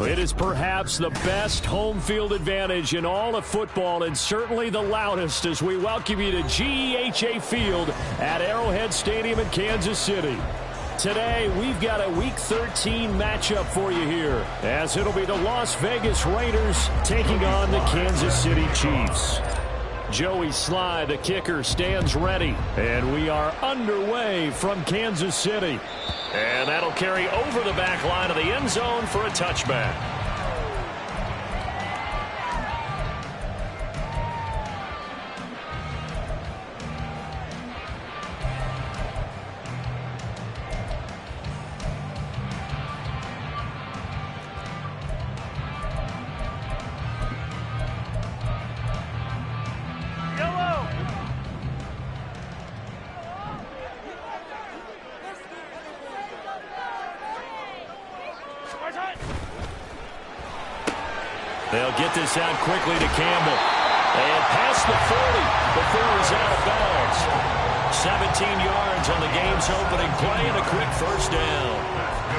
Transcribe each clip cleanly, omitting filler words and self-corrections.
It is perhaps the best home field advantage in all of football, and certainly the loudest, as we welcome you to GEHA Field at Arrowhead Stadium in Kansas City. Today, we've got a Week 13 matchup for you here, as it'll be the Las Vegas Raiders taking on the Kansas City Chiefs. Joey Sly, the kicker, stands ready, and we are underway from Kansas City. And that'll carry over the back line of the end zone for a touchback. They'll get this out quickly to Campbell. And past the 40 before he's out of bounds. 17 yards on the game's opening play and a quick first down.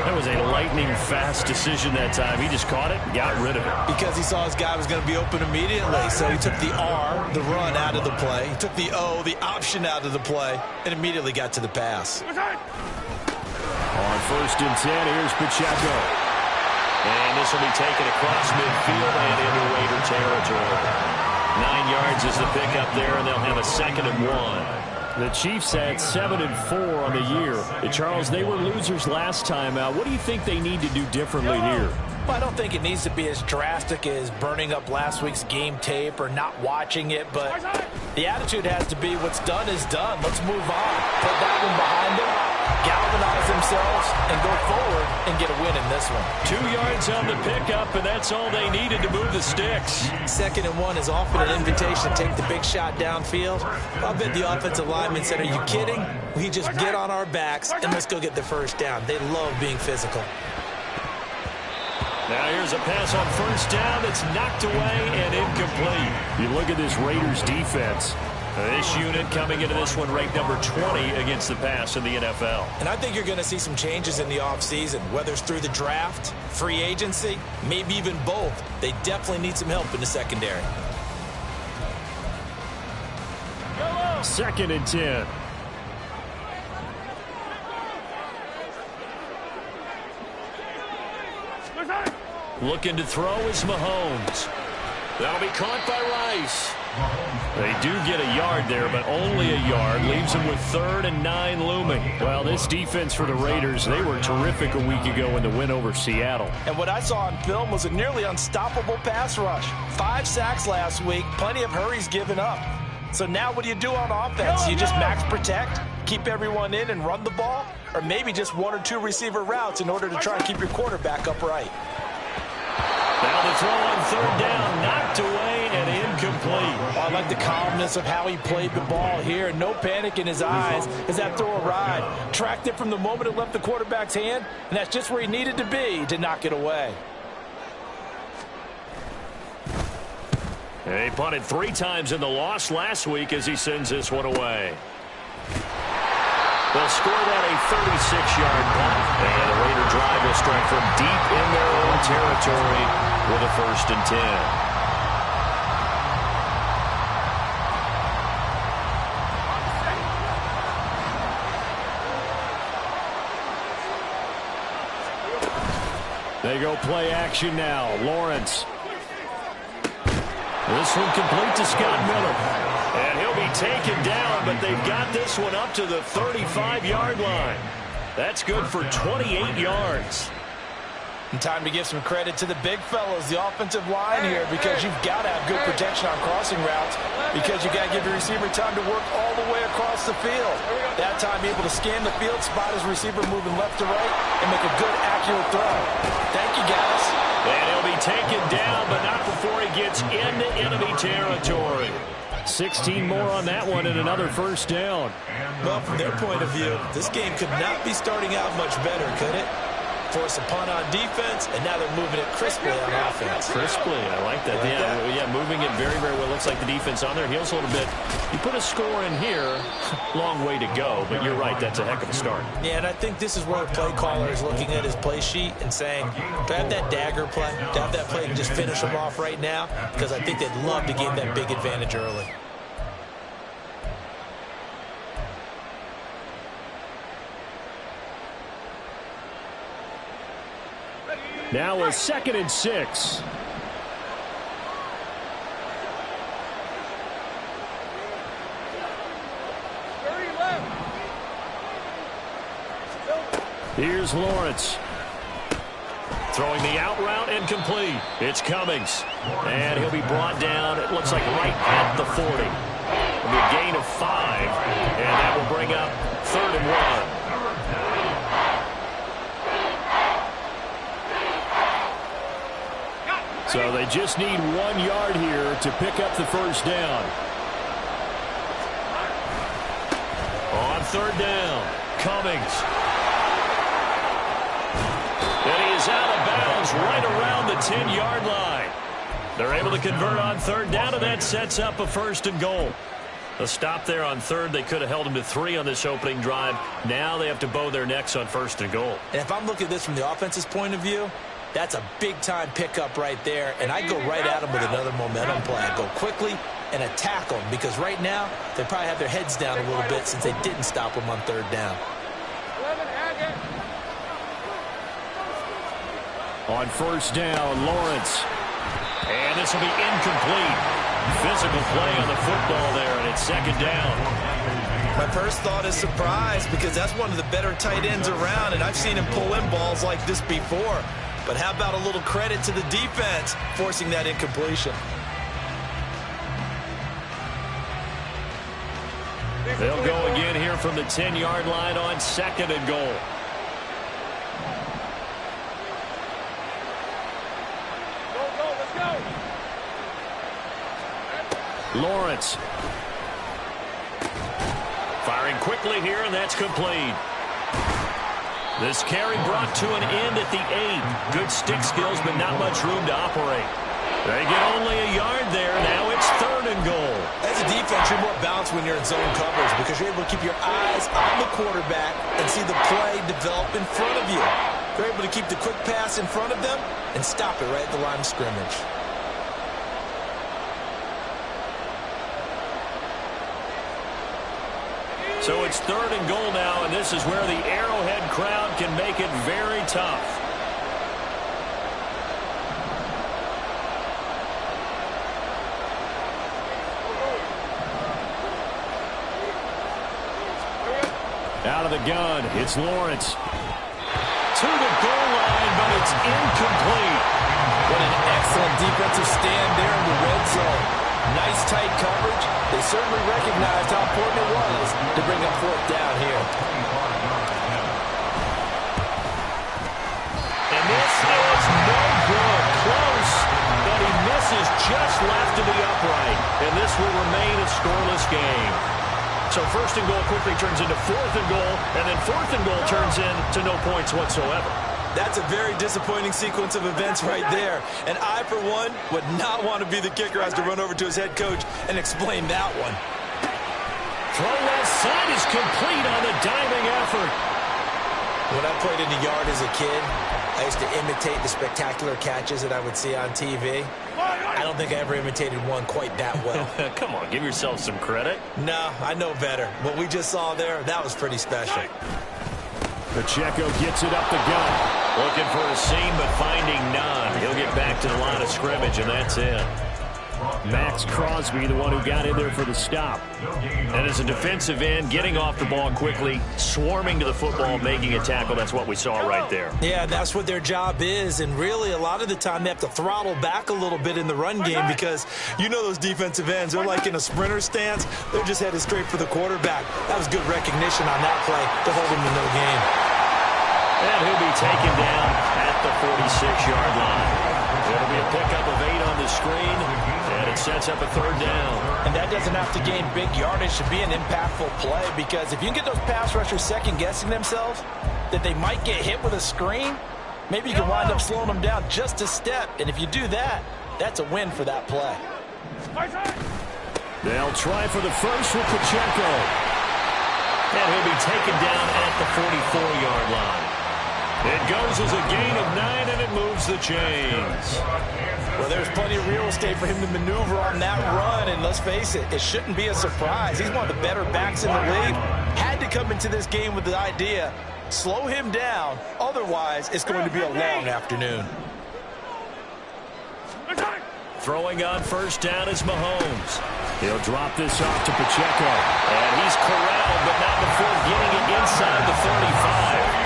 That was a lightning-fast decision that time. He just caught it and got rid of it. Because he saw his guy was going to be open immediately. So he took the R, the run, out of the play. He took the O, the option, out of the play, and immediately got to the pass. On first and 10, here's Pacheco. And this will be taken across midfield and into Raider territory. 9 yards is the pickup there, and they'll have a 2nd and 1. The Chiefs had 7-4 on the year. Charles, they were losers last time out. What do you think they need to do differently here? Well, I don't think it needs to be as drastic as burning up last week's game tape or not watching it, but the attitude has to be what's done is done. Let's move on. Put that one behind them, galvanize themselves, and go forward and get a win in this one. 2 yards on the pickup, and that's all they needed to move the sticks. 2nd and 1 is often an invitation to take the big shot downfield. I bet the offensive lineman said, are you kidding? We just get on our backs and let's go get the first down. They love being physical. Now here's a pass on first down that's knocked away and incomplete. You look at this Raiders defense. This unit coming into this one ranked number 20 against the pass in the NFL. And I think you're going to see some changes in the offseason, whether it's through the draft, free agency, maybe even both. They definitely need some help in the secondary. 2nd and 10. Looking to throw is Mahomes. That'll be caught by Rice. They do get a yard there, but only a yard. Leaves them with 3rd and 9 looming. Well, this defense for the Raiders, they were terrific a week ago in the win over Seattle. And what I saw on film was a nearly unstoppable pass rush. 5 sacks last week, plenty of hurries given up. So now what do you do on offense? You just max protect, keep everyone in and run the ball, or maybe just 1 or 2 receiver routes in order to try and keep your quarterback upright. Now the throw on 3rd down, knocked away and incomplete. Well, I like the calmness of how he played the ball here. No panic in his eyes as that throw arrived. Tracked it from the moment it left the quarterback's hand, and that's just where he needed to be to knock it away. He punted 3 times in the loss last week as he sends this one away. They'll score that a 36-yard punt. And the Raider drive will start from deep in their own territory with a 1st and 10. They go play action now. Lawrence. This one complete to Scott Miller. And he'll be taken down, but they've got this one up to the 35-yard line. That's good for 28 yards. And time to give some credit to the big fellows, the offensive line here, because you've got to have good protection on crossing routes, because you got to give your receiver time to work all the way across the field. That time able to scan the field, spot his receiver moving left to right, and make a good, accurate throw. Thank you, guys. And he'll be taken down, but not before he gets into enemy territory. 16 more on that one and another 1st down. Well, from their point of view, this game could not be starting out much better, could it? force a punt on defense, and now they're moving it crisply on offense. Crisply, I like that. Yeah, moving it very, very well. Looks like the defense on their heels a little bit. You put a score in here, long way to go, but you're right, that's a heck of a start. Yeah, and I think this is where the play caller is looking at his play sheet and saying, do I have that dagger play? Do I have that play to just finish them off right now? Because I think they'd love to gain that big advantage early. Now a 2nd and 6. Here's Lawrence. Throwing the out route incomplete. It's Cummings. And he'll be brought down, it looks like right at the 40. It'll be a gain of 5. And that will bring up 3rd and 1. So they just need 1 yard here to pick up the first down. On 3rd down, Cummings. And he is out of bounds right around the 10-yard line. They're able to convert on 3rd down, and that sets up a 1st and goal. A stop there on 3rd. They could have held him to 3 on this opening drive. Now they have to bow their necks on 1st and goal. And if I'm looking at this from the offense's point of view, that's a big-time pickup right there, and I go right at them with another momentum play. I go quickly and attack them because right now they probably have their heads down a little bit since they didn't stop them on 3rd down. On 1st down, Lawrence. And this will be incomplete. Physical play on the football there, and it's 2nd down. My first thought is surprise because that's one of the better tight ends around, and I've seen him pull in balls like this before. But how about a little credit to the defense forcing that incompletion? They'll go again here from the 10-yard line on 2nd and goal. Let's go. Lawrence. Firing quickly here, and that's complete. This carry brought to an end at the 8. Good stick skills, but not much room to operate. They get only a yard there. Now it's 3rd and goal. As a defense, you're more balanced when you're in zone coverage because you're able to keep your eyes on the quarterback and see the play develop in front of you. You're able to keep the quick pass in front of them and stop it right at the line of scrimmage. So it's 3rd and goal now, and this is where the Arrowhead crowd can make it very tough. Out of the gun, it's Lawrence. To the goal line, but it's incomplete. What an excellent defensive stand there in the red zone. Nice tight coverage. They certainly recognized how important it was to bring up 4th down here. And this is no good. Close, but he misses just left of the upright. And this will remain a scoreless game. So 1st and goal quickly turns into 4th and goal, and then 4th and goal turns into no points whatsoever. That's a very disappointing sequence of events right there. And I, for one, would not want to be the kicker who has to run over to his head coach and explain that one. Throw left side is complete on the diving effort. When I played in the yard as a kid, I used to imitate the spectacular catches that I would see on TV. I don't think I ever imitated one quite that well. Come on, give yourself some credit. No, I know better. What we just saw there, that was pretty special. Pacheco gets it up the gut. Looking for a seam, but finding none. He'll get back to the line of scrimmage, and that's it. Max Crosby, the one who got in there for the stop. And as a defensive end, getting off the ball quickly, swarming to the football, making a tackle, that's what we saw right there. Yeah, that's what their job is, and really a lot of the time they have to throttle back a little bit in the run game because you know those defensive ends, they're like in a sprinter stance. They're just headed straight for the quarterback. That was good recognition on that play to hold him to no gain. And he'll be taken down at the 46-yard line. It'll be a pickup of 8 on the screen, and it sets up a 3rd down. And that doesn't have to gain big yardage to be an impactful play because if you can get those pass rushers second-guessing themselves, that they might get hit with a screen, Maybe you can wind up slowing them down just a step, and if you do that, that's a win for that play. They'll try for the first with Pacheco. And he'll be taken down at the 44-yard line. It goes as a gain of 9, and it moves the chains. Well, there's plenty of real estate for him to maneuver on that run, and let's face it, it shouldn't be a surprise. He's one of the better backs in the league. Had to come into this game with the idea, slow him down, otherwise it's going to be a long afternoon. Throwing on first down is Mahomes. He'll drop this off to Pacheco. And he's corralled, but not before getting it inside the 35.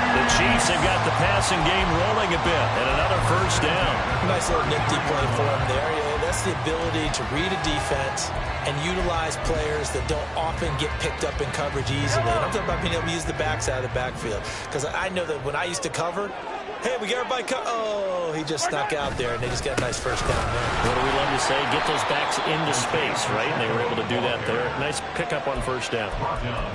The Chiefs have got the passing game rolling a bit, and another first down. Nice little nifty play for him there. Yeah, that's the ability to read a defense and utilize players that don't often get picked up in coverage easily. And I'm talking about being able to use the backs out of the backfield. Because I know that when I used to cover, hey, we got everybody oh, he just snuck out there, and they just got a nice first down there. What do we love to say? Get those backs into space, right? And they were able to do that there. Nice pickup on first down.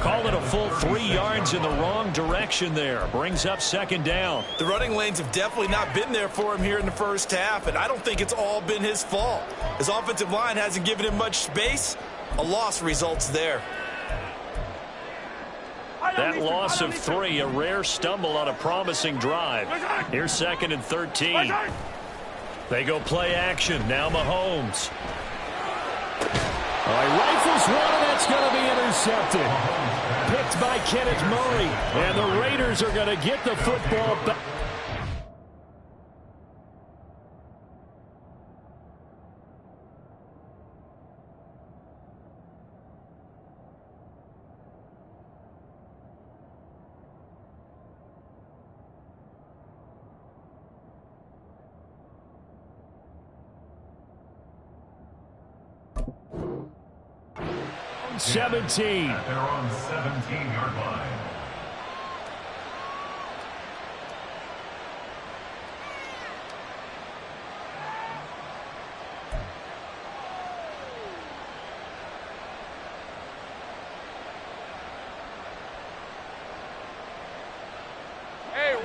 Call it a full 3 yards in the wrong direction there. Brings up second down. The running lanes have definitely not been there for him here in the first half, and I don't think it's all been his fault. His offensive line hasn't given him much space. A loss results there. That loss of 3, a rare stumble on a promising drive. Here's 2nd and 13. They go play action. Now Mahomes. He rifles one, and that's going to be intercepted. Picked by Kenneth Murray. And the Raiders are going to get the football back. On 17. They're on 17-yard line.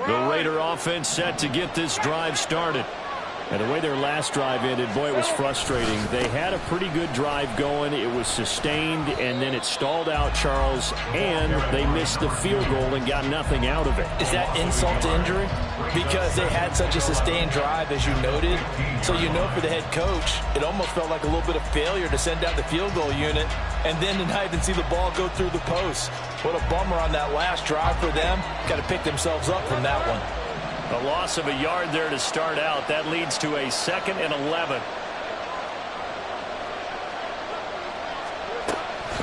The Raider offense set to get this drive started. And the way their last drive ended, boy, it was frustrating. They had a pretty good drive going. It was sustained, and then it stalled out, Charles, and they missed the field goal and got nothing out of it. Is that insult to injury? Because they had such a sustained drive, as you noted. So you know for the head coach, it almost felt like a little bit of failure to send out the field goal unit and then to not even see the ball go through the post. What a bummer on that last drive for them. Got to pick themselves up from that one. A loss of a yard there to start out. That leads to a 2nd and 11.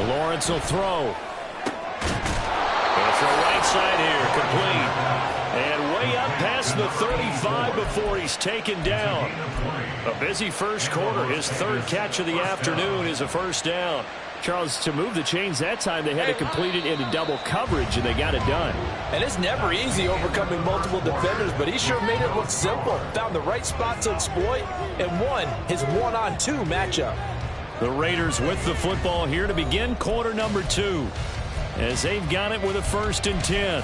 Lawrence will throw. It's the right side here, complete. And way up past the 35 before he's taken down. A busy first quarter. His 3rd catch of the afternoon is a first down. Charles, to move the chains that time, they had to complete it into double coverage, and they got it done. And it's never easy overcoming multiple defenders, but he sure made it look simple. Found the right spot to exploit and won his 1-on-2 matchup. The Raiders with the football here to begin quarter number 2, as they've got it with a 1st and 10.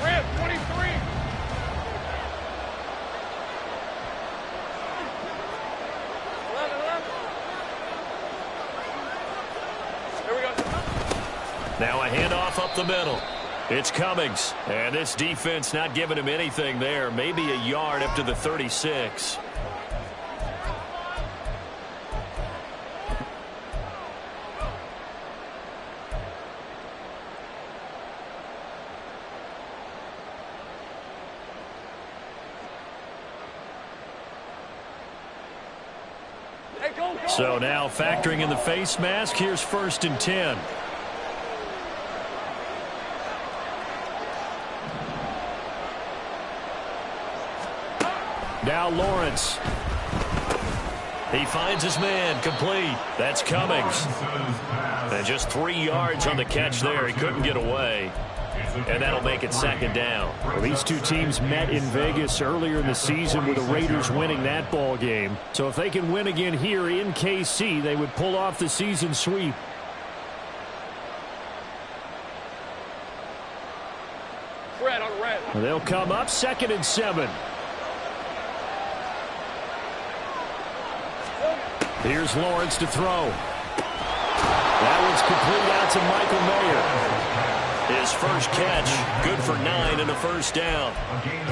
Red 23. Now a handoff up the middle. It's Cummings. And this defense not giving him anything there. Maybe a yard up to the 36. So now factoring in the face mask, here's 1st and 10. Now Lawrence. He finds his man, complete. That's Cummings. And just 3 yards on the catch there. He couldn't get away. And that'll make it 2nd down. Well, these two teams met in Vegas earlier in the season with the Raiders winning that ball game. So if they can win again here in KC, they would pull off the season sweep. Red on red. They'll come up 2nd and 7. Here's Lawrence to throw. That one's complete out to Michael Mayer. His first catch, good for 9 and a first down.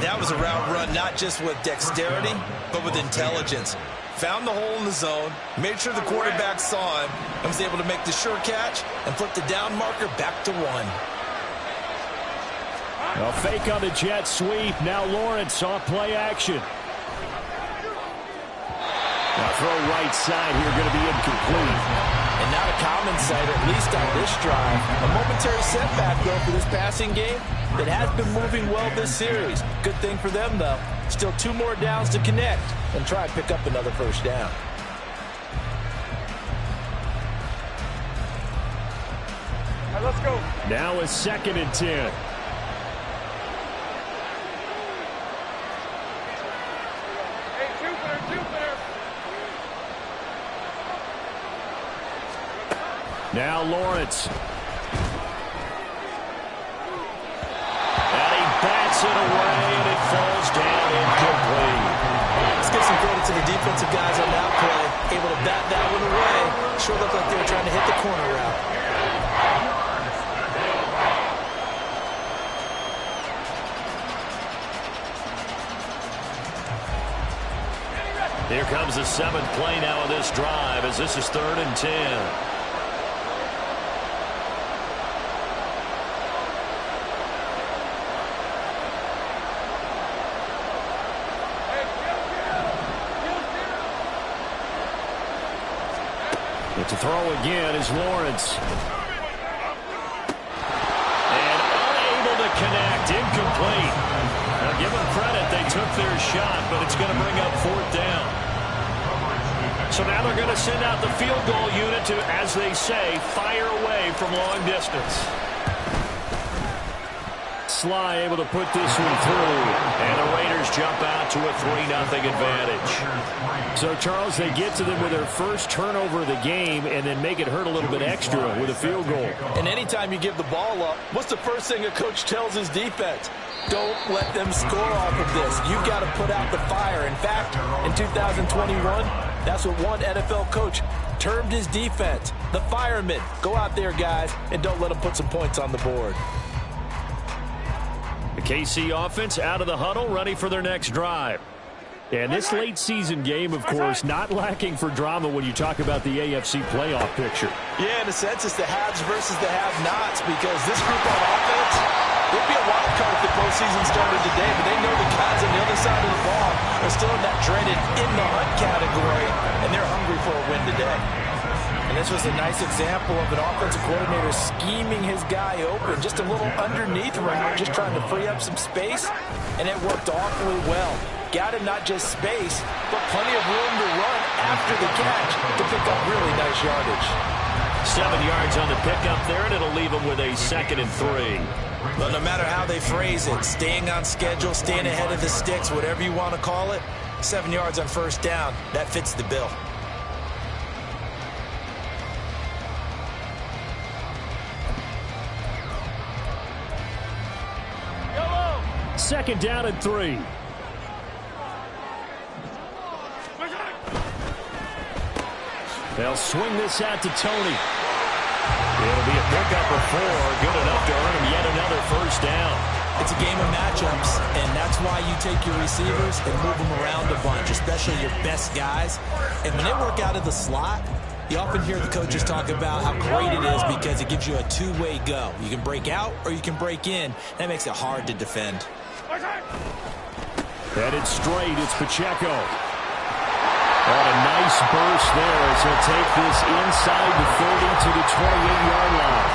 That was a route run not just with dexterity, but with intelligence. Found the hole in the zone, made sure the quarterback saw him, and was able to make the sure catch and flip the down marker back to 1. A fake on the jet sweep. Now Lawrence off play action. Now throw right side here, going to be incomplete. And not a common sight, at least on this drive. A momentary setback, though, for this passing game that has been moving well this series. Good thing for them, though. Still 2 more downs to connect and try and pick up another first down. All right, let's go. Now a 2nd and 10. Hey, Jupiter. Now Lawrence. And he bats it away, and it falls down incomplete. Let's give some credit to the defensive guys on that play. Able to bat that one away. Sure looked like they were trying to hit the corner route. Here comes the 7th play now of this drive as this is 3rd and 10. To throw again is Lawrence. And unable to connect. Incomplete. Now give them credit. They took their shot, but it's going to bring up 4th down. So now they're going to send out the field goal unit to, as they say, fire away from long distance. Sly able to put this one through. And the Raiders jump out to a 3-0 advantage. So, Charles, they get to them with their first turnover of the game and then make it hurt a little bit extra with a field goal. And anytime you give the ball up, what's the first thing a coach tells his defense? Don't let them score off of this. You've got to put out the fire. In fact, in 2021, that's what one NFL coach termed his defense. The firemen. Go out there, guys, and don't let them put some points on the board. The KC offense out of the huddle, ready for their next drive. And this late season game, of course, not lacking for drama when you talk about the AFC playoff picture. Yeah, in a sense, it's the haves versus the have-nots because this group on offense, it'd be a wild card if the postseason started today, but they know the guys on the other side of the ball are still in that dreaded in-the-hunt category, and they're hungry for a win today. And this was a nice example of an offensive coordinator scheming his guy open, just a little underneath route, just trying to free up some space, and it worked awfully well. Got him not just space, but plenty of room to run after the catch to pick up really nice yardage. 7 yards on the pickup there, and it'll leave them with a 2nd and 3. But no matter how they phrase it, staying on schedule, staying ahead of the sticks, whatever you want to call it, 7 yards on first down, that fits the bill. Second down and 3. They'll swing this out to Tony. It'll be a pickup of 4, good enough to earn him yet another first down. It's a game of matchups, and that's why you take your receivers and move them around a bunch, especially your best guys. And when they work out of the slot, you often hear the coaches talk about how great it is because it gives you a two-way go. You can break out or you can break in. That makes it hard to defend. Headed straight, it's Pacheco. Oh, a nice burst there as he'll take this inside the 30 to the 28-yard line.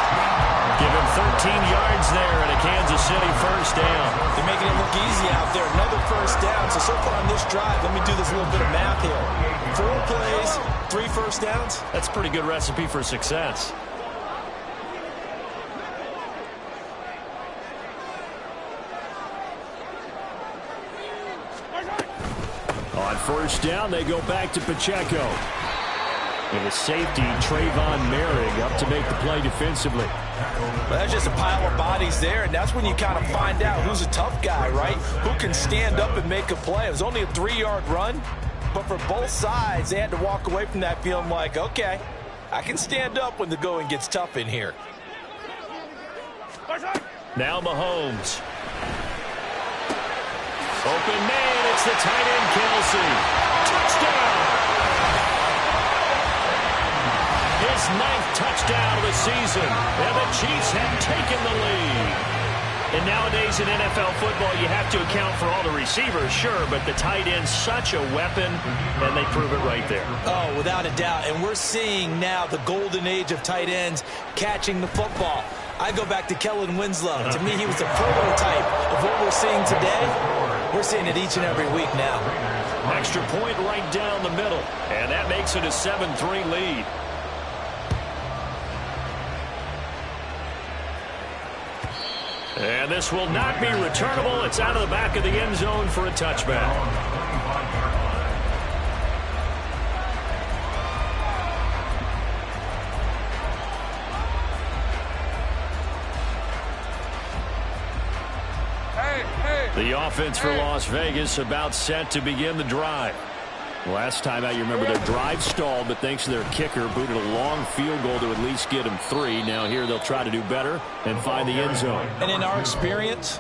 Give him 13 yards there and a Kansas City first down. They're making it look easy out there. Another first down. So far on this drive, let me do this little bit of math here. 4 plays, 3 first downs. That's a pretty good recipe for success. On first down, they go back to Pacheco. And the safety, Trayvon Merrick, up to make the play defensively. Well, that's just a pile of bodies there, and that's when you kind of find out who's a tough guy, right? Who can stand up and make a play. It was only a 3-yard run, but for both sides, they had to walk away from that feeling like, okay, I can stand up when the going gets tough in here. Now Mahomes. Open man, it's the tight end, Kelsey. Touchdown! His 9th touchdown of the season, and the Chiefs have taken the lead. And nowadays in NFL football, you have to account for all the receivers, sure, but the tight end's such a weapon, and they prove it right there. Oh, without a doubt. And we're seeing now the golden age of tight ends catching the football. I go back to Kellen Winslow. To me, he was a prototype of what we're seeing today. We're seeing it each and every week now. Extra point right down the middle, and that makes it a 7-3 lead. And this will not be returnable. It's out of the back of the end zone for a touchback. The offense for Las Vegas about set to begin the drive. Last time out, you remember their drive stalled, but thanks to their kicker, booted a long field goal to at least get them 3. Now here they'll try to do better and find the end zone. And in our experience,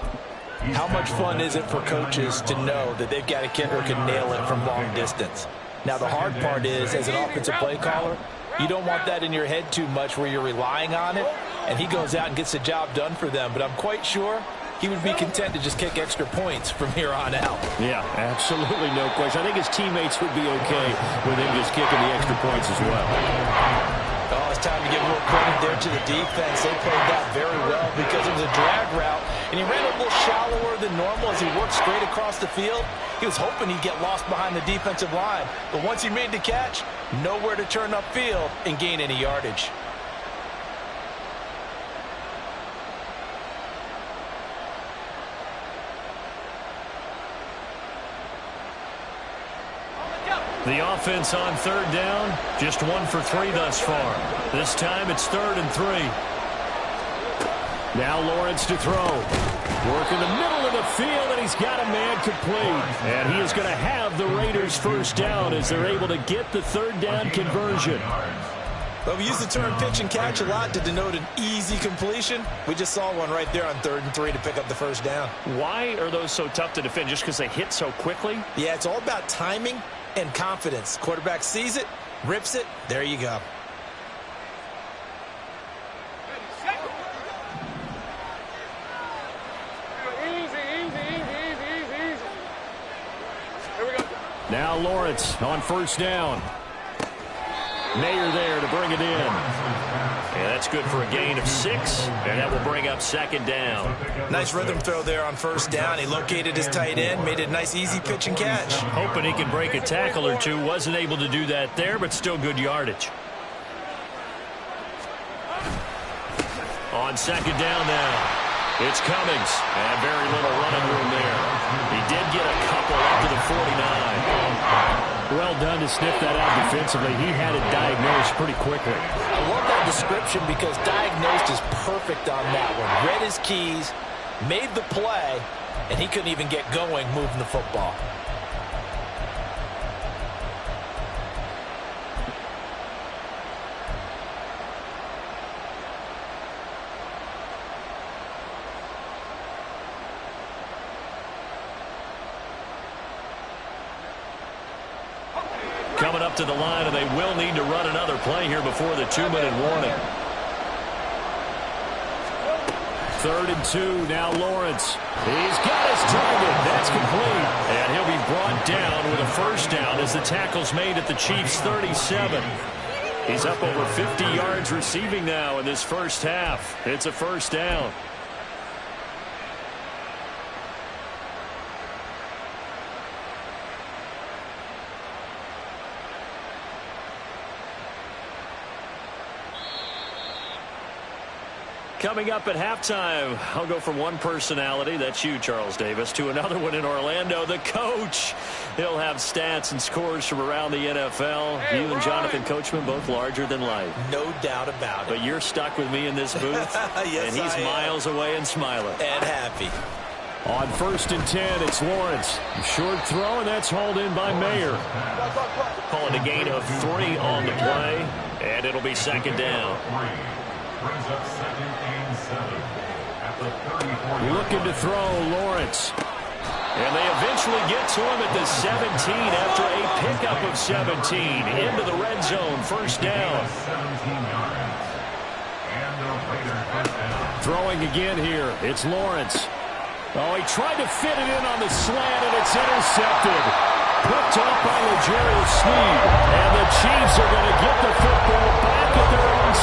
how much fun is it for coaches to know that they've got a kicker who can nail it from long distance? Now the hard part is, as an offensive play caller, you don't want that in your head too much where you're relying on it, and he goes out and gets the job done for them. But I'm quite sure he would be content to just kick extra points from here on out. Yeah, absolutely no question. I think his teammates would be okay with him just kicking the extra points as well. Oh, it's time to give a little credit there to the defense. They played that very well because it was a drag route, and he ran a little shallower than normal as he worked straight across the field. He was hoping he'd get lost behind the defensive line, but once he made the catch, nowhere to turn upfield and gain any yardage. The offense on 3rd down, just 1 for 3 thus far. This time it's 3rd and 3. Now Lawrence to throw. Work in the middle of the field, and he's got a man complete. And he is going to have the Raiders first down as they're able to get the 3rd down conversion. Well, we use the term pitch and catch a lot to denote an easy completion. We just saw one right there on 3rd and 3 to pick up the first down. Why are those so tough to defend? Just because they hit so quickly? Yeah, it's all about timing and confidence. Quarterback sees it, rips it, there you go. Now Lawrence on 1st down. Mayer there to bring it in. And that's good for a gain of 6, and that will bring up 2nd down. Nice rhythm throw there on 1st down. He located his tight end, made it a nice easy pitch and catch. Hoping he can break a tackle or two. Wasn't able to do that there, but still good yardage. On 2nd down now, it's Cummings, and very little running room there. He did get a couple up to the 49. Well done to sniff that out defensively. He had it diagnosed pretty quickly. I love that description because diagnosed is perfect on that one. Read his keys, made the play, and he couldn't even get going moving the football. Coming up to the line, and they will need to run another play here before the 2-minute warning. 3rd and 2, now Lawrence. He's got his target. That's complete. And he'll be brought down with a first down as the tackle's made at the Chiefs' 37. He's up over 50 yards receiving now in this first half. It's a first down. Coming up at halftime, I'll go from one personality, that's you, Charles Davis, to another one in Orlando, the coach. He'll have stats and scores from around the NFL. You and Jonathan Coachman, both larger than life. No doubt about it. But you're stuck with me in this booth, yes, and he's miles away and smiling. And happy. On 1st and 10, it's Lawrence. Short throw, and that's hauled in by Mayer. Call it a gain of 3 on the play, and it'll be 2nd down. Brings up 2nd and 7 at the 34. Looking to throw, Lawrence. And they eventually get to him at the 17 after a pickup of 17 into the red zone. 1st down. 17 yards. And the Raiders first down. Throwing again here. It's Lawrence. Oh, he tried to fit it in on the slant, and it's intercepted. Picked off by L'Jarius Sneed. And the Chiefs are going to get the football back at their own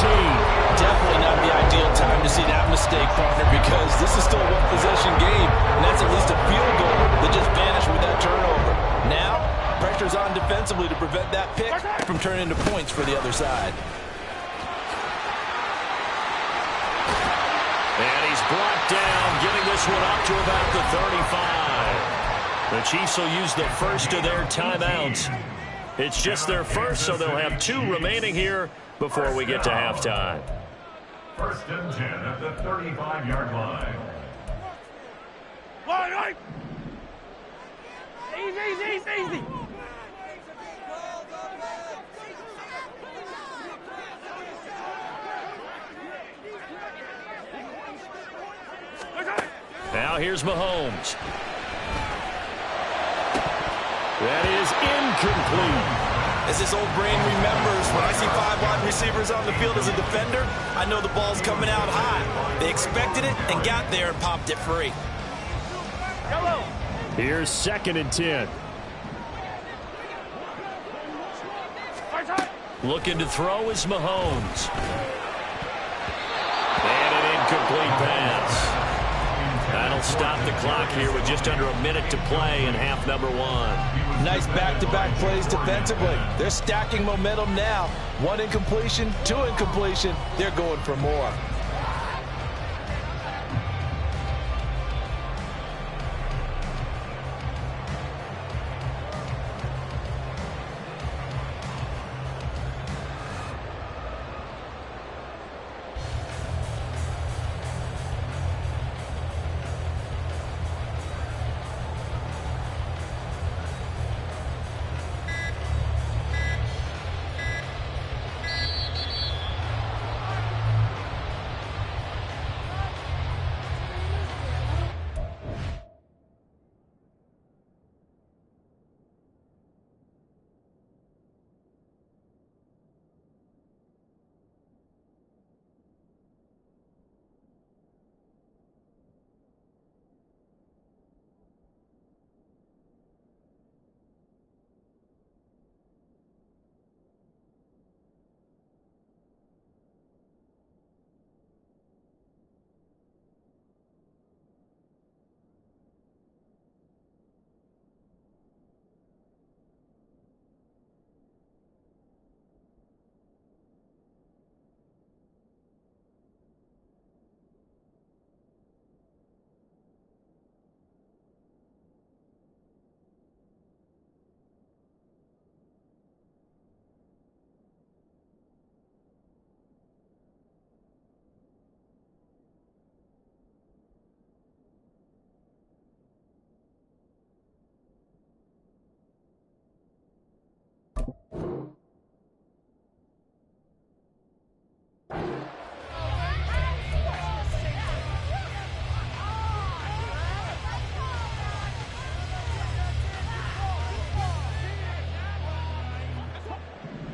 17. Definitely not the ideal time to see that mistake, partner, because this is still a one-possession game, and that's at least a field goal that just vanished with that turnover. Now, pressure's on defensively to prevent that pick from turning into points for the other side. And he's brought down, getting this one up to about the 35. The Chiefs will use the first of their timeouts. It's just their first, so they'll have 2 remaining here before we get to halftime. 1st and 10 at the 35-yard line. Line. Easy. Now here's Mahomes. That is incomplete. As this old brain remembers, when I see 5 wide receivers on the field as a defender, I know the ball's coming out high. They expected it and got there and popped it free. Here's 2nd and 10. Looking to throw is Mahomes. And an incomplete pass. That'll stop the clock here with just under a minute to play in half number 1. Nice back-to-back plays defensively. They're stacking momentum now. 1 incompletion, 2 incompletion. They're going for more.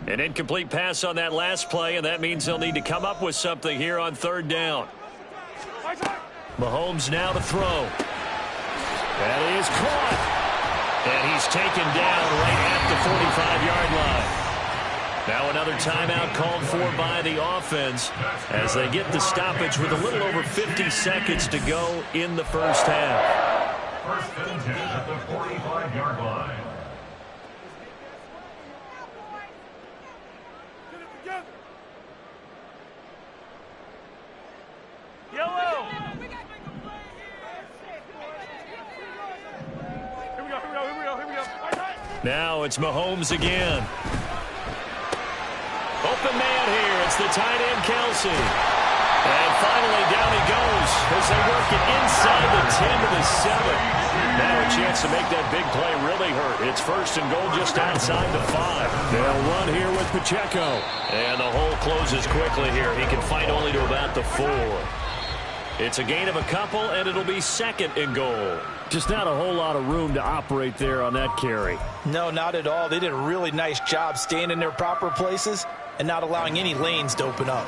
An incomplete pass on that last play, and that means they'll need to come up with something here on 3rd down. Mahomes now to throw. That is caught. And he's taken down right at the 45-yard line. Now another timeout called for by the offense as they get the stoppage with a little over 50 seconds to go in the first half. 1st and 10 at the 45-yard line. Now it's Mahomes again. Open man here. It's the tight end, Kelsey. And finally, down he goes as they work it inside the 10 to the 7. Now a chance to make that big play really hurt. It's first and goal just outside the 5. They'll run here with Pacheco. And the hole closes quickly here. He can fight only to about the 4. It's a gain of a couple, and it'll be second and goal. Just not a whole lot of room to operate there on that carry. No, not at all. They did a really nice job staying in their proper places and not allowing any lanes to open up.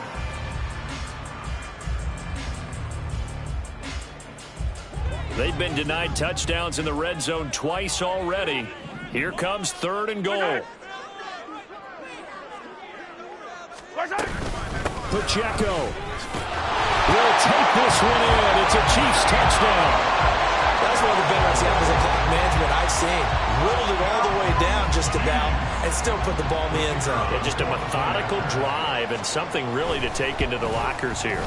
They've been denied touchdowns in the red zone twice already. Here comes third and goal. Pacheco will take this one in. It's a Chiefs touchdown. That's one of the better examples of clock management I've seen. Whittled it all the way down just about and still put the ball in the end zone. Yeah, just a methodical drive and something really to take into the lockers here.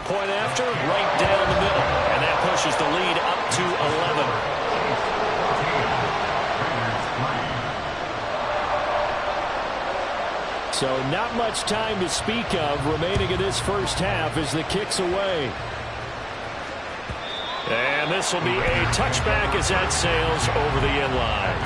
Point after, right down the middle. And that pushes the lead up to 11. So not much time to speak of remaining in this first half as the kick's away. And this will be a touchback as that sails over the end line.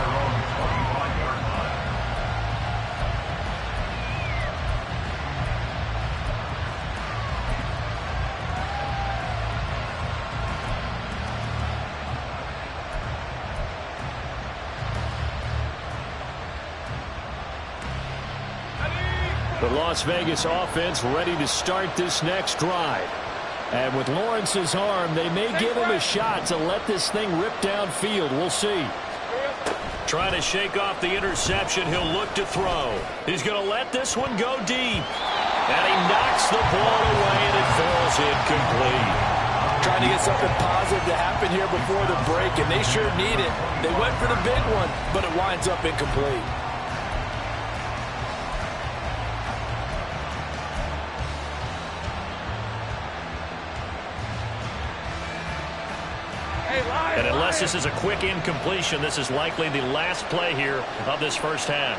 The Las Vegas offense ready to start this next drive. And with Lawrence's arm, they may give him a shot to let this thing rip downfield. We'll see. Trying to shake off the interception. He'll look to throw. He's going to let this one go deep. And he knocks the ball away, and it falls incomplete. Trying to get something positive to happen here before the break, and they sure need it. They went for the big one, but it winds up incomplete. And unless this is a quick incompletion, this is likely the last play here of this first half.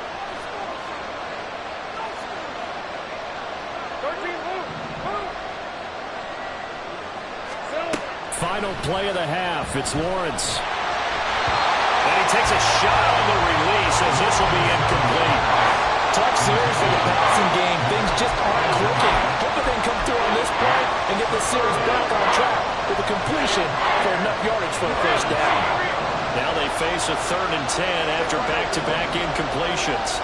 Final play of the half. It's Lawrence. And he takes a shot on the release as this will be incomplete. Tough series for the passing game. Things just aren't clicking. Hoping they can come through on this play and get the series back on track with a completion for enough yardage for the first down. Now they face a 3rd and 10 after back-to-back incompletions.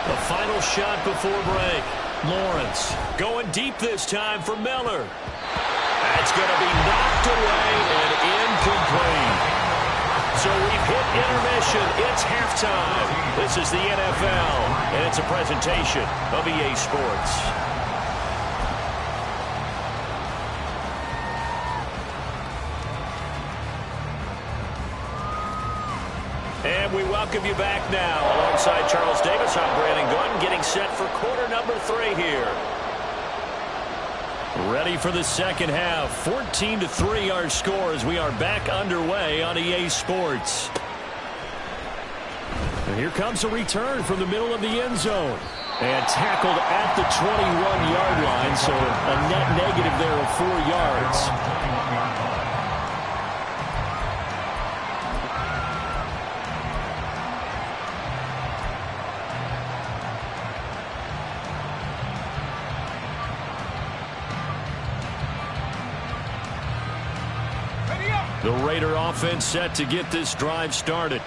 The final shot before break. Lawrence going deep this time for Miller. That's going to be knocked away and incomplete. So we've hit intermission. It's halftime. This is the NFL, and it's a presentation of EA Sports. And we welcome you back now. Alongside Charles Davis, I'm Brandon Gunn, getting set for quarter number 3 here. Ready for the second half. 14-3 our score as we are back underway on EA Sports. And here comes a return from the middle of the end zone. And tackled at the 21-yard line, so a net negative there of 4 yards. The Raider offense set to get this drive started.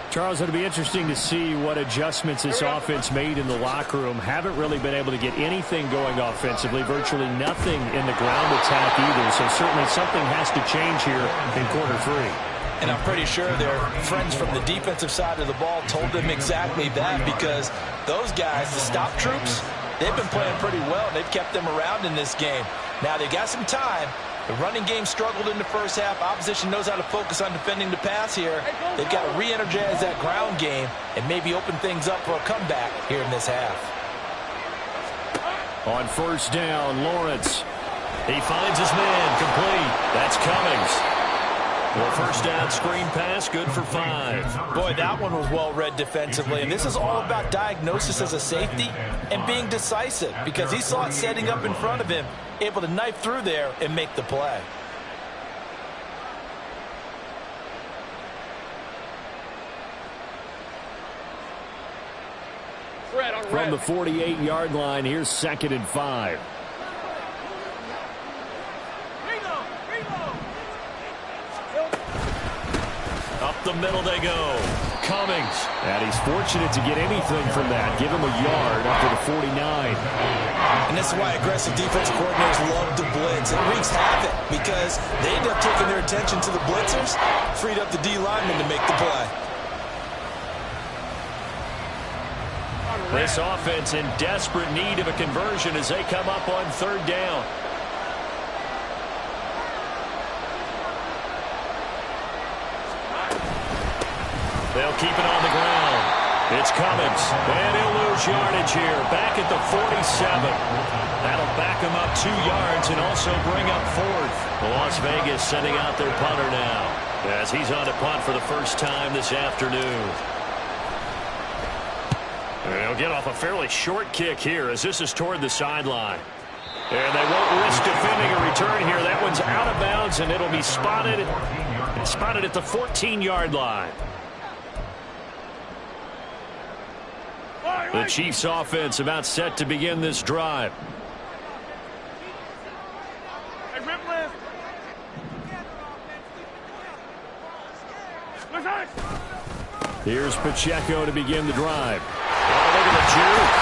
Charles, it'll be interesting to see what adjustments this offense made in the locker room. Haven't really been able to get anything going offensively, virtually nothing in the ground attack either. So certainly something has to change here in quarter 3. And I'm pretty sure their friends from the defensive side of the ball told them exactly that, because those guys, the stop troops, they've been playing pretty well. They've kept them around in this game. Now they got some time. The running game struggled in the first half. Opposition knows how to focus on defending the pass here. They've got to re-energize that ground game and maybe open things up for a comeback here in this half. On first down, Lawrence. He finds his man complete. That's Cummings. Well, first down screen pass, good for 5. Boy, that one was well read defensively. And this is all about diagnosis as a safety and being decisive, because he saw it setting up in front of him, able to knife through there and make the play. From the 48-yard line, here's 2nd and 5. Up the middle they go. Cummings. And he's fortunate to get anything from that. Give him a yard up to the 49. And this is why aggressive defense coordinators love to blitz. It wreaks havoc because they end up taking their attention to the blitzers, freed up the D lineman to make the play. This offense in desperate need of a conversion as they come up on 3rd down. They'll keep it on the ground. It's Cummings, and he'll lose yardage here. Back at the 47. That'll back him up 2 yards and also bring up 4th. Las Vegas sending out their punter now as he's on to punt for the first time this afternoon. They'll get off a fairly short kick here as this is toward the sideline. And they won't risk defending a return here. That one's out of bounds, and it'll be spotted at the 14-yard line. The Chiefs offense about set to begin this drive. Here's Pacheco to begin the drive. Oh, look at the juke.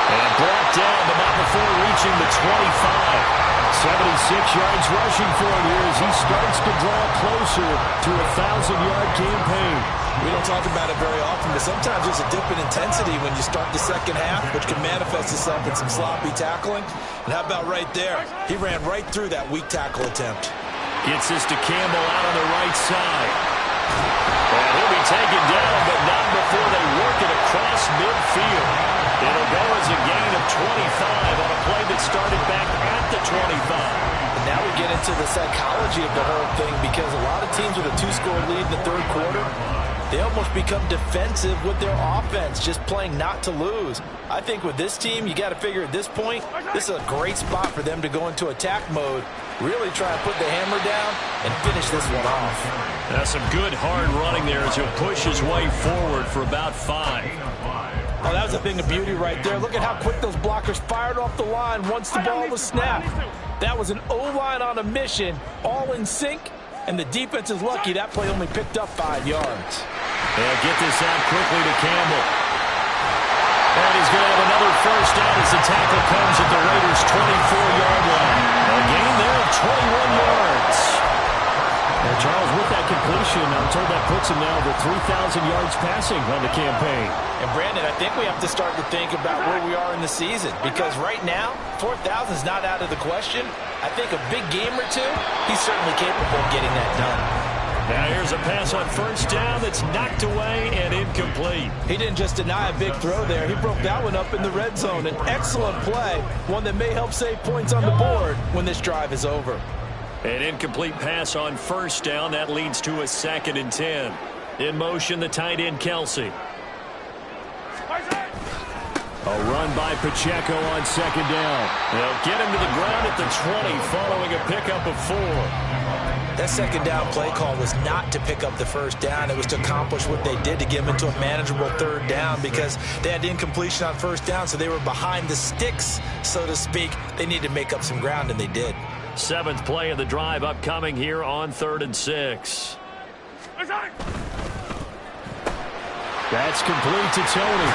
And brought down, but not before reaching the 25. 76 yards rushing for him here as he starts to draw closer to a 1,000-yard campaign. We don't talk about it very often, but sometimes there's a dip in intensity when you start the second half, which can manifest itself in some sloppy tackling. And how about right there? He ran right through that weak tackle attempt. Gets this to Campbell out on the right side. And he'll be taken down, but not before they work it across midfield. It'll go as a gain of 25 on a play that started back at the 25. And now we get into the psychology of the whole thing, because a lot of teams with a 2-score lead in the 3rd quarter, they almost become defensive with their offense, just playing not to lose. I think with this team, you got to figure at this point, this is a great spot for them to go into attack mode, really try to put the hammer down and finish this one off. That's some good hard running there as he'll push his way forward for about 5. Oh, that was a thing of beauty right there. Look at how quick those blockers fired off the line once the ball was snapped. That was an O-line on a mission, all in sync, and the defense is lucky that play only picked up 5 yards. They'll get this out quickly to Campbell. And he's going to have another first down as the tackle comes at the Raiders' 24-yard line. A gain there of 21 yards. And Charles, with that completion, I'm told that puts him now over 3,000 yards passing on the campaign. And Brandon, I think we have to start to think about where we are in the season, because right now, 4,000 is not out of the question. I think a big game or two, he's certainly capable of getting that done. Now here's a pass on first down that's knocked away and incomplete. He didn't just deny a big throw there. He broke that one up in the red zone. An excellent play, one that may help save points on the board when this drive is over. An incomplete pass on first down. That leads to a 2nd and 10. In motion, the tight end, Kelsey. A run by Pacheco on 2nd down. They'll get him to the ground at the 20 following a pickup of 4. That 2nd down play call was not to pick up the first down. It was to accomplish what they did, to get them into a manageable 3rd down, because they had incompletion on first down, so they were behind the sticks, so to speak. They needed to make up some ground, and they did. 7th play of the drive upcoming here on 3rd and 6. That's complete to Tony.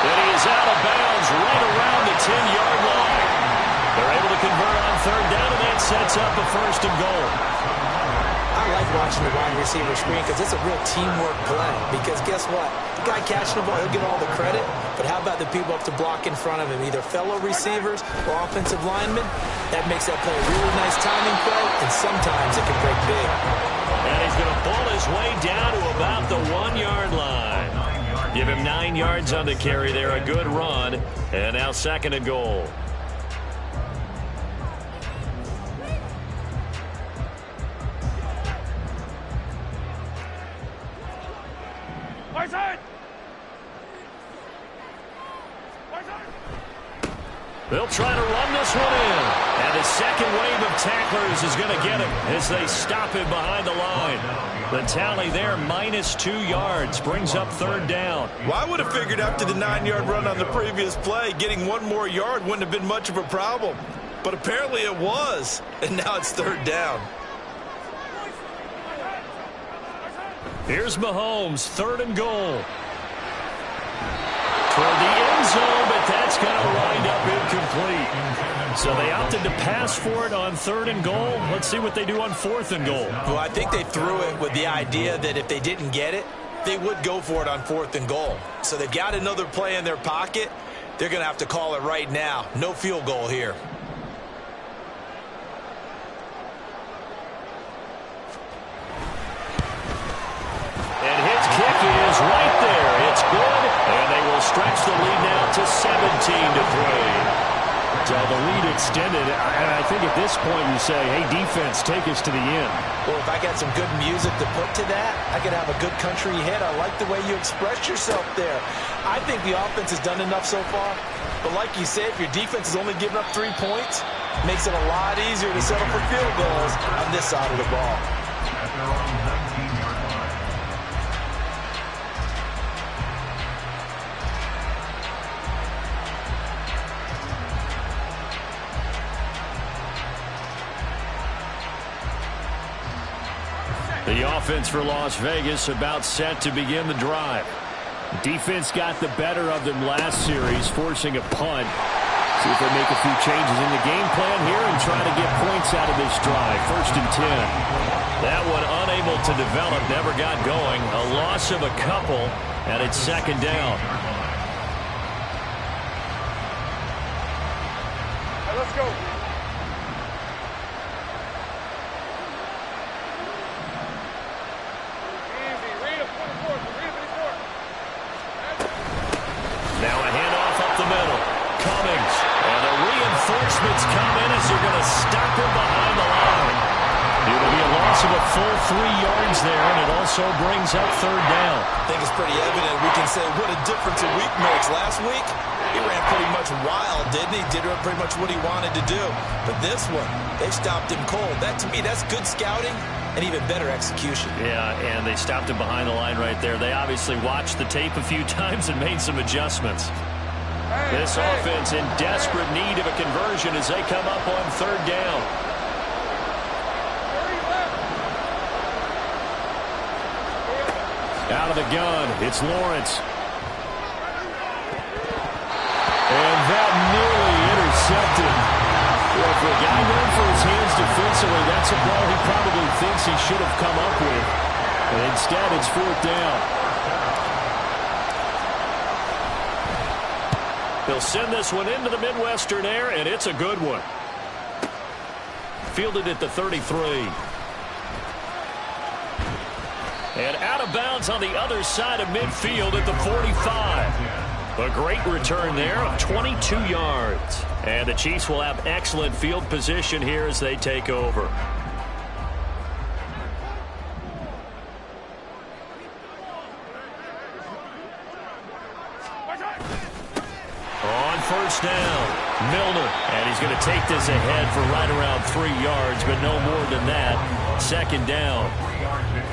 And he is out of bounds right around the 10-yard line. They're able to convert on 3rd down, and that sets up a 1st and goal. I like watching the wide receiver screen because it's a real teamwork play. Because guess what? The guy catching the ball, he'll get all the credit. But how about the people up to block in front of him, either fellow receivers or offensive linemen? That makes that play a really nice timing play, and sometimes it can break big. And he's going to pull his way down to about the 1-yard line. Give him 9 yards on the carry there. A good run. And now 2nd and goal. They'll try to run this one in. And the second wave of tacklers is going to get him as they stop him behind the line. The tally there, -2 yards, brings up third down. Well, I would have figured after the 9-yard run on the previous play, getting one more yard wouldn't have been much of a problem. But apparently it was, and now it's third down. Here's Mahomes, 3rd and goal. Toward the end zone, but that's going to wind up incomplete. So they opted to pass for it on 3rd and goal. Let's see what they do on 4th and goal. Well, I think they threw it with the idea that if they didn't get it, they would go for it on 4th and goal. So they've got another play in their pocket. They're going to have to call it right now. No field goal here. And his kick is right there. It's good, and they will stretch the lead now to 17-3. So the lead extended, and I think at this point you say, hey, defense, take us to the end. Well, if I got some good music to put to that, I could have a good country hit. I like the way you express yourself there. I think the offense has done enough so far. But like you said, if your defense is only giving up 3 points, it makes it a lot easier to settle for field goals on this side of the ball. At their own 19-yard line. The offense for Las Vegas about set to begin the drive. Defense got the better of them last series, forcing a punt. See if they make a few changes in the game plan here and try to get points out of this drive. 1st and 10. That one unable to develop, never got going. A loss of a couple, and it's 2nd down. Hey, let's go. Easy. Read him. Put him forward. Read him forward. Now a handoff up the middle. Cummings. And the reinforcements come in as they're going to stop him behind the line. It'll be a loss of a full 3 yards there, and it also brings up 3rd down. I think it's pretty evident we can say what a difference a week makes. Last week, he ran pretty much wild, didn't he? Did pretty much what he wanted to do. But this one, they stopped him cold. That, to me, that's good scouting and even better execution. Yeah, and they stopped him behind the line right there. They obviously watched the tape a few times and made some adjustments. This offense in desperate need of a conversion as they come up on 3rd down. Out of the gun, it's Lawrence. And that nearly intercepted. Well, for a guy known for his hands defensively, that's a ball he probably thinks he should have come up with. But instead, it's 4th down. He'll send this one into the Midwestern air, and it's a good one. Fielded at the 33. And out of bounds on the other side of midfield at the 45. A great return there of 22 yards. And the Chiefs will have excellent field position here as they take over. On 1st down, Milner. And he's going to take this ahead for right around 3 yards, but no more than that. 2nd down.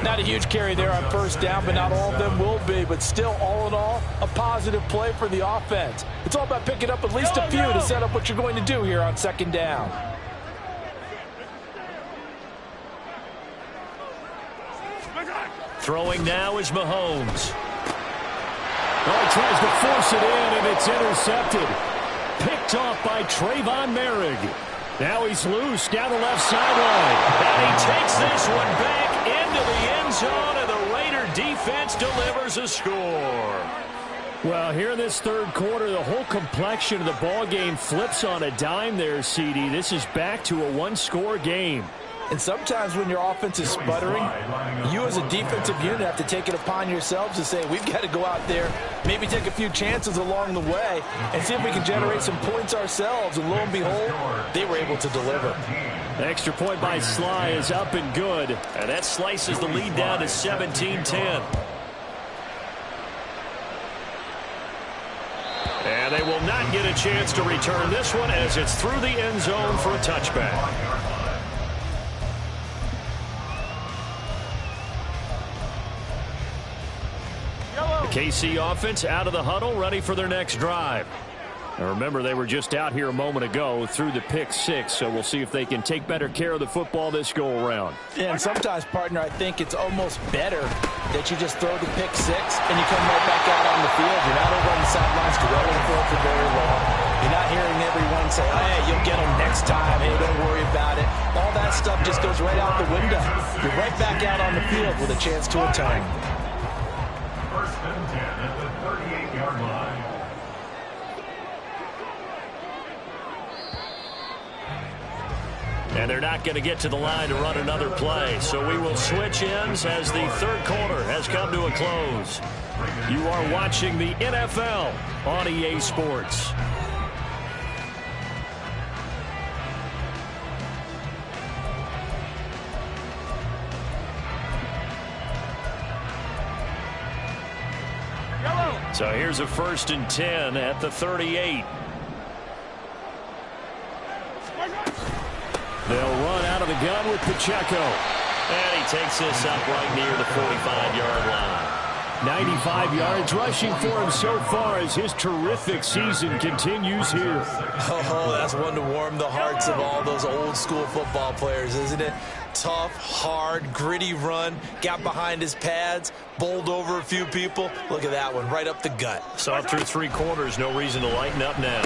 Not a huge carry there on 1st down, but not all of them will be. But still, all in all, a positive play for the offense. It's all about picking up at least a few to set up what you're going to do here on 2nd down. Throwing now is Mahomes. Oh, he tries to force it in, and it's intercepted. Picked off by Trayvon Merrick. Now he's loose down the left sideline. And he takes this one back into the end zone, and the Raider defense delivers a score. Well, here in this 3rd quarter, the whole complexion of the ball game flips on a dime there, CD. This is back to a 1-score game. And sometimes when your offense is sputtering, you as a defensive unit have to take it upon yourselves to say, we've got to go out there, maybe take a few chances along the way, and see if we can generate some points ourselves. And lo and behold, they were able to deliver. The extra point by Sly is up and good. And that slices the lead down to 17-10. And they will not get a chance to return this one as it's through the end zone for a touchback. The KC offense out of the huddle, ready for their next drive. Now remember, they were just out here a moment ago through the pick six, so we'll see if they can take better care of the football this go-around. And sometimes, partner, I think it's almost better that you just throw the pick six and you come right back out on the field. You're not over on the sidelines dwelling for very long. You're not hearing everyone say, hey, you'll get them next time. Hey, don't worry about it. All that stuff just goes right out the window. You're right back out on the field with a chance to atone. First and 10 at the 38-yard line. And they're not going to get to the line to run another play. So we will switch ends as the third quarter has come to a close. You are watching the NFL on EA Sports. So here's a 1st and 10 at the 38. They'll run out of the gun with Pacheco. And he takes this up right near the 45-yard line. 95 yards rushing for him so far as his terrific season continues here. Oh, that's one to warm the hearts of all those old school football players, isn't it? Tough, hard, gritty run, got behind his pads, bowled over a few people. Look at that one, right up the gut. Saw through 3 quarters, no reason to lighten up now.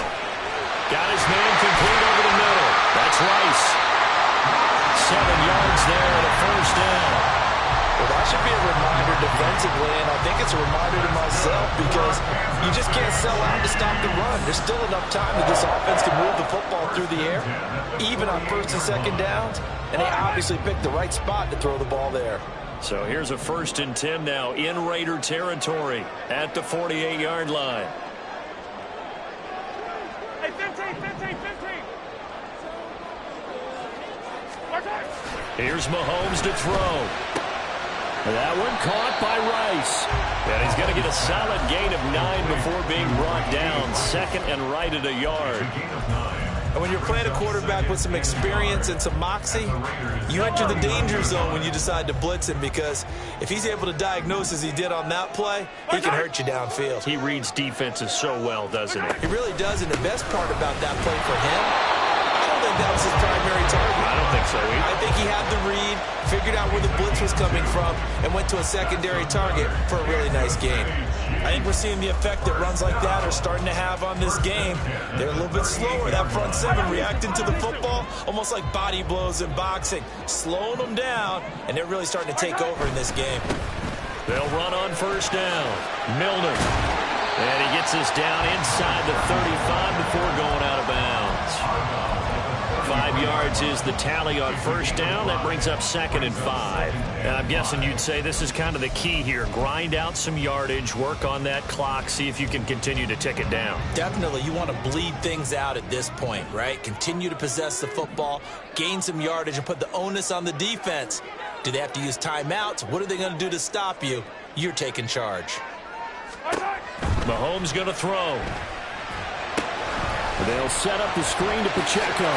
Got his man complete over the middle. That's Rice. 7 yards there and a first down. Well, that should be a reminder defensively, and I think it's a reminder to myself because you just can't sell out to stop the run. There's still enough time that this offense can move the football through the air, even on 1st and 2nd downs, and they obviously picked the right spot to throw the ball there. So here's a 1st and 10 now in Raider territory at the 48-yard line. Hey, 15. Here's Mahomes to throw. That one caught by Rice. And he's going to get a solid gain of 9 before being brought down. 2nd and right at a yard. And when you're playing a quarterback with some experience and some moxie, you enter the danger zone when you decide to blitz him, because if he's able to diagnose as he did on that play, he can hurt you downfield. He reads defenses so well, doesn't he? He really does, and the best part about that play for him, I don't think that was his primary target. I don't think so either. I think he had the read, figured out where the blitz was coming from, and went to a secondary target for a really nice gain. I think we're seeing the effect that runs like that are starting to have on this game. They're a little bit slower. That front seven reacting to the football, almost like body blows in boxing, slowing them down, and they're really starting to take over in this game. They'll run on 1st down. Milner. And he gets this down inside the 35 before going out of bounds. 5 yards is the tally on 1st down. That brings up 2nd and 5. And I'm guessing you'd say this is kind of the key here. Grind out some yardage, work on that clock, see if you can continue to tick it down. Definitely, you want to bleed things out at this point, right? Continue to possess the football, gain some yardage, and put the onus on the defense. Do they have to use timeouts? What are they going to do to stop you? You're taking charge. Mahomes going to throw. They'll set up the screen to Pacheco.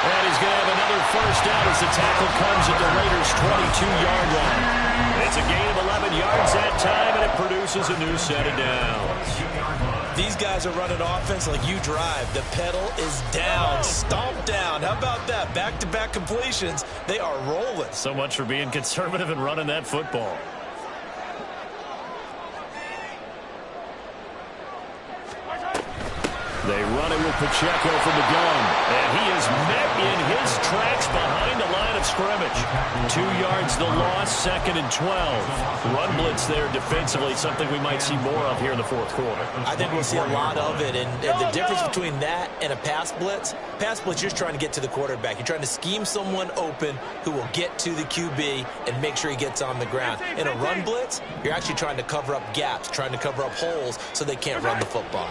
And he's going to have another 1st down as the tackle comes at the Raiders' 22-yard line. It's a gain of 11 yards that time, and it produces a new set of downs. These guys are running offense like you drive. The pedal is down, stomped down. How about that? Back-to-back completions. They are rolling. So much for being conservative and running that football. They run it with Pacheco from the gun. And he is met in his tracks behind the line of scrimmage. 2 yards the loss, 2nd and 12. Run blitz there defensively, something we might see more of here in the 4th quarter. I think we'll see a lot of it, and the difference between that and a pass blitz, you're just trying to get to the quarterback. You're trying to scheme someone open who will get to the QB and make sure he gets on the ground. In a run blitz, you're actually trying to cover up gaps, trying to cover up holes so they can't run the football.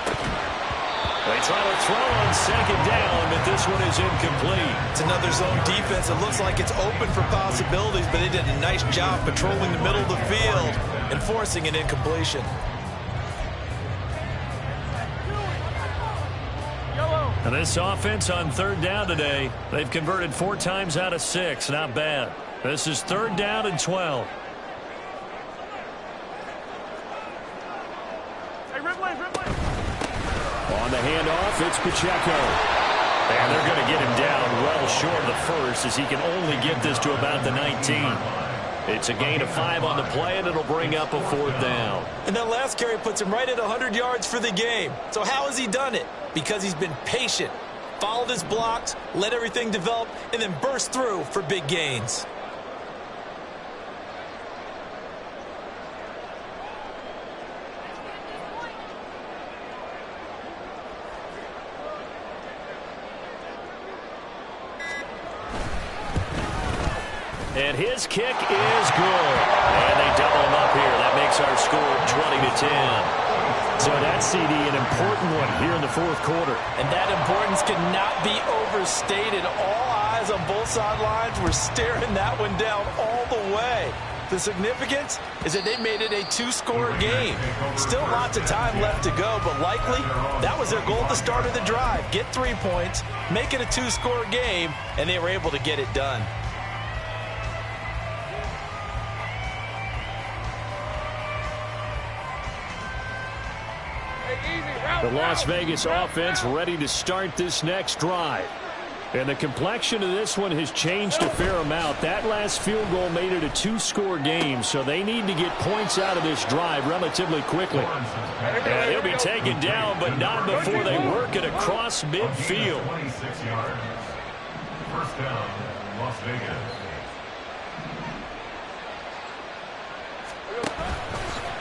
They try to throw on 2nd down, but this one is incomplete. It's another zone defense. It looks like it's open for possibilities, but they did a nice job patrolling the middle of the field and forcing an incompletion. And this offense on third down today, they've converted 4 times out of 6. Not bad. This is 3rd down and 12. Hey, Ripley. On the handoff, it's Pacheco. And they're going to get him down well short of the first as he can only get this to about the 19. It's a gain of 5 on the play, and it'll bring up a 4th down. And that last carry puts him right at 100 yards for the game. So how has he done it? Because he's been patient, followed his blocks, let everything develop, and then burst through for big gains. And his kick is good. And they double him up here. That makes our score 20-10. So that's, CD, an important one here in the 4th quarter. And that importance cannot be overstated. All eyes on both sidelines were staring that one down all the way. The significance is that they made it a 2-score game. Still lots of time left to go, but likely that was their goal at the start of the drive. Get 3 points, make it a 2-score game, and they were able to get it done. The Las Vegas offense ready to start this next drive. And the complexion of this one has changed a fair amount. That last field goal made it a 2-score game, so they need to get points out of this drive relatively quickly. And he'll be taken down, but not before they work it across midfield. 26 yards. 1st down, Las Vegas.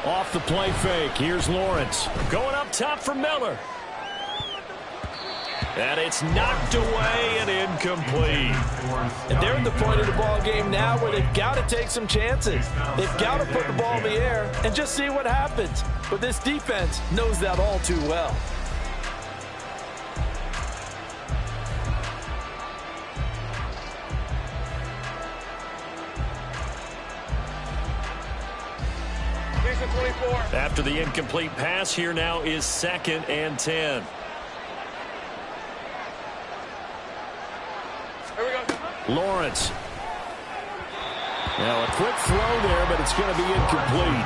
Off the play fake, here's Lawrence. Going up top for Miller. And it's knocked away and incomplete. And they're at the point of the ball game now where they've got to take some chances. They've got to put the ball in the air and just see what happens. But this defense knows that all too well. After the incomplete pass, here now is 2nd and 10. Lawrence. Now a quick throw there, but it's going to be incomplete.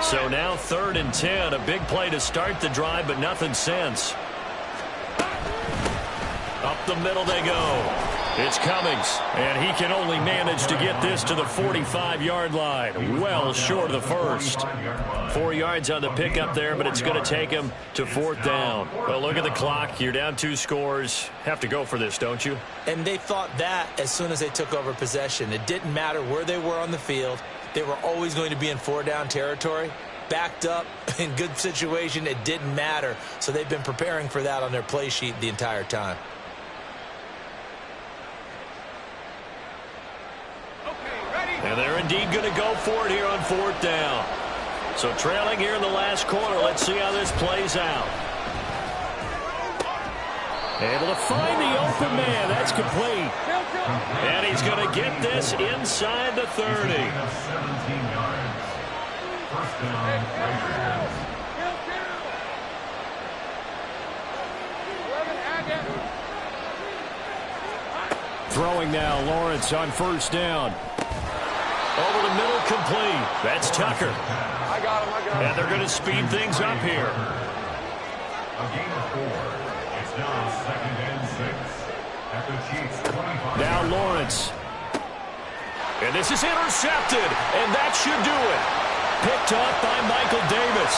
So now 3rd and 10. A big play to start the drive, but nothing since. Up the middle they go. It's Cummings, and he can only manage to get this to the 45-yard line. Well short of the first. 4 yards on the pickup there, but it's going to take him to 4th down. Well, look at the clock. You're down 2 scores. Have to go for this, don't you? And they thought that as soon as they took over possession. It didn't matter where they were on the field. They were always going to be in 4-down territory. Backed up, in good situation, it didn't matter. So they've been preparing for that on their play sheet the entire time. And they're indeed going to go for it here on 4th down. So trailing here in the last quarter. Let's see how this plays out. Able to find the open man. That's complete. And he's going to get this inside the 30. 17 yards. 1st down, Raiders. Throwing now, Lawrence on 1st down. Over the middle, complete. That's Tucker. I got him. And they're going to speed things up here. A gain of 4. It's now 2nd and 6. At the Chiefs' 25. Now Lawrence. And this is intercepted. And that should do it. Picked up by Michael Davis.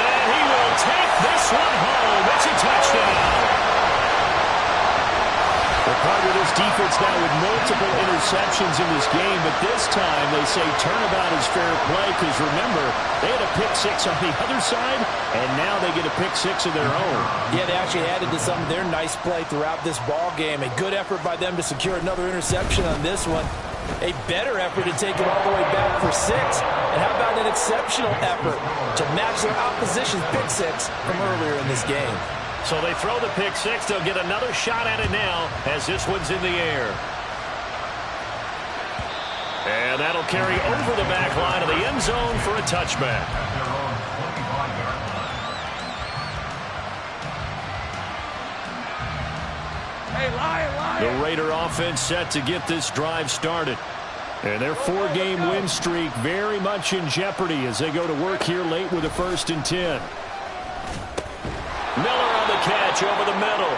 And he will take this one home. It's a touchdown. They're part of this defense now with multiple interceptions in this game, but this time they say turnabout is fair play because, remember, they had a pick 6 on the other side, and now they get a pick 6 of their own. Yeah, they actually added to some of their nice play throughout this ball game. A good effort by them to secure another interception on this one. A better effort to take it all the way back for 6. And how about an exceptional effort to match their opposition's pick 6 from earlier in this game? So they throw the pick six. They'll get another shot at it now as this one's in the air. And that'll carry over the back line of the end zone for a touchback. The Raider offense set to get this drive started. And their 4-game win streak very much in jeopardy as they go to work here late with a 1st and 10. Miller on the catch over the middle.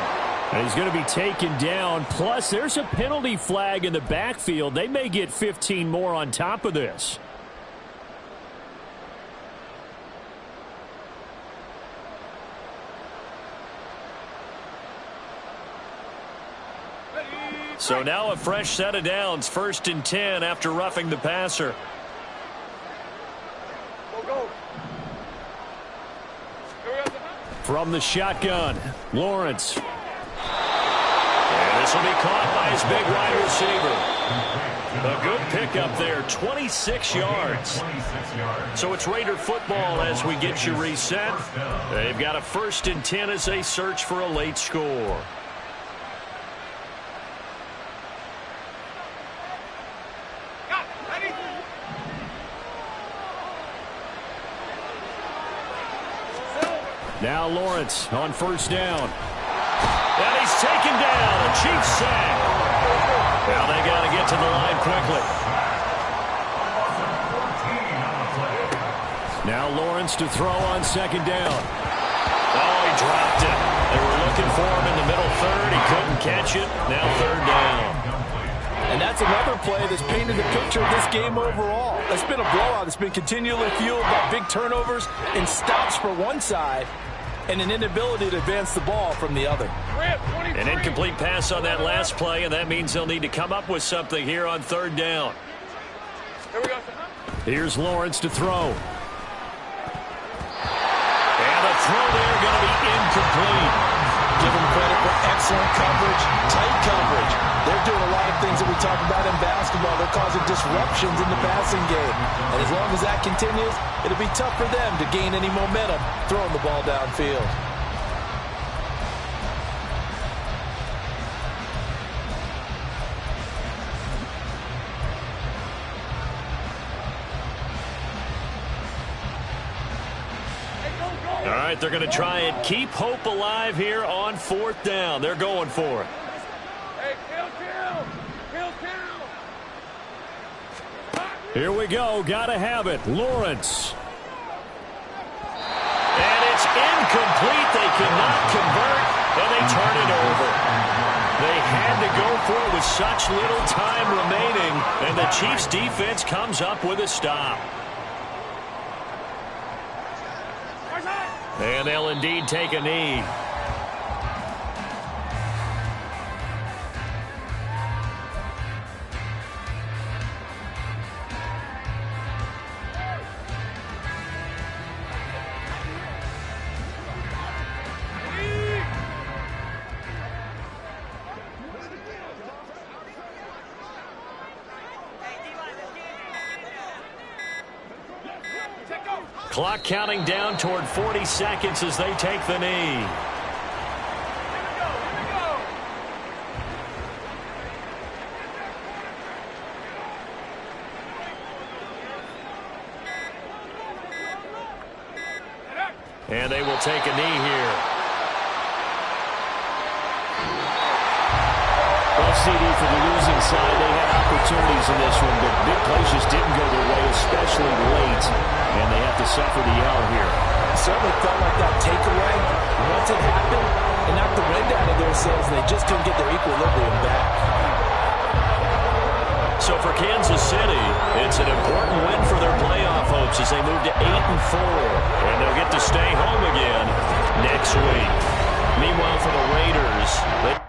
And he's going to be taken down. Plus, there's a penalty flag in the backfield. They may get 15 more on top of this. So now a fresh set of downs. 1st and 10 after roughing the passer. From the shotgun, Lawrence. And this will be caught by his big wide receiver. A good pickup there, 26 yards. So it's Raider football as we get you reset. They've got a 1st and 10 as they search for a late score. Now Lawrence on 1st down. And he's taken down. A Chiefs sack. Now they got to get to the line quickly. Now Lawrence to throw on 2nd down. Oh, he dropped it. They were looking for him in the middle 3rd. He couldn't catch it. Now 3rd down. And that's another play that's painted the picture of this game overall. It's been a blowout. It's been continually fueled by big turnovers and stops for one side and an inability to advance the ball from the other. An incomplete pass on that last play, and that means they'll need to come up with something here on 3rd down. Here's Lawrence to throw. And the throw there going to be incomplete. Give them credit for excellent coverage, tight coverage. They're doing a lot of things that we talk about in basketball. They're causing disruptions in the passing game. And as long as that continues, it'll be tough for them to gain any momentum throwing the ball downfield. All right, they're going to try and keep hope alive here on 4th down. They're going for it. Here we go. Got to have it. Lawrence. And it's incomplete. They cannot convert, and they turn it over. They had to go for it with such little time remaining, and the Chiefs' defense comes up with a stop. And they'll indeed take a knee. Clock counting down toward 40 seconds as they take the knee. And they will take a knee here. Well, CD, for the losing side, they had opportunities in this one, but big plays just didn't go their way, especially late, and they have to suffer the L here. It certainly felt like that takeaway, once it happened, it knocked the wind out of their sails, and they just couldn't get their equilibrium back. So for Kansas City, it's an important win for their playoff hopes as they move to 8-4, and they'll get to stay home again next week. Meanwhile, for the Raiders,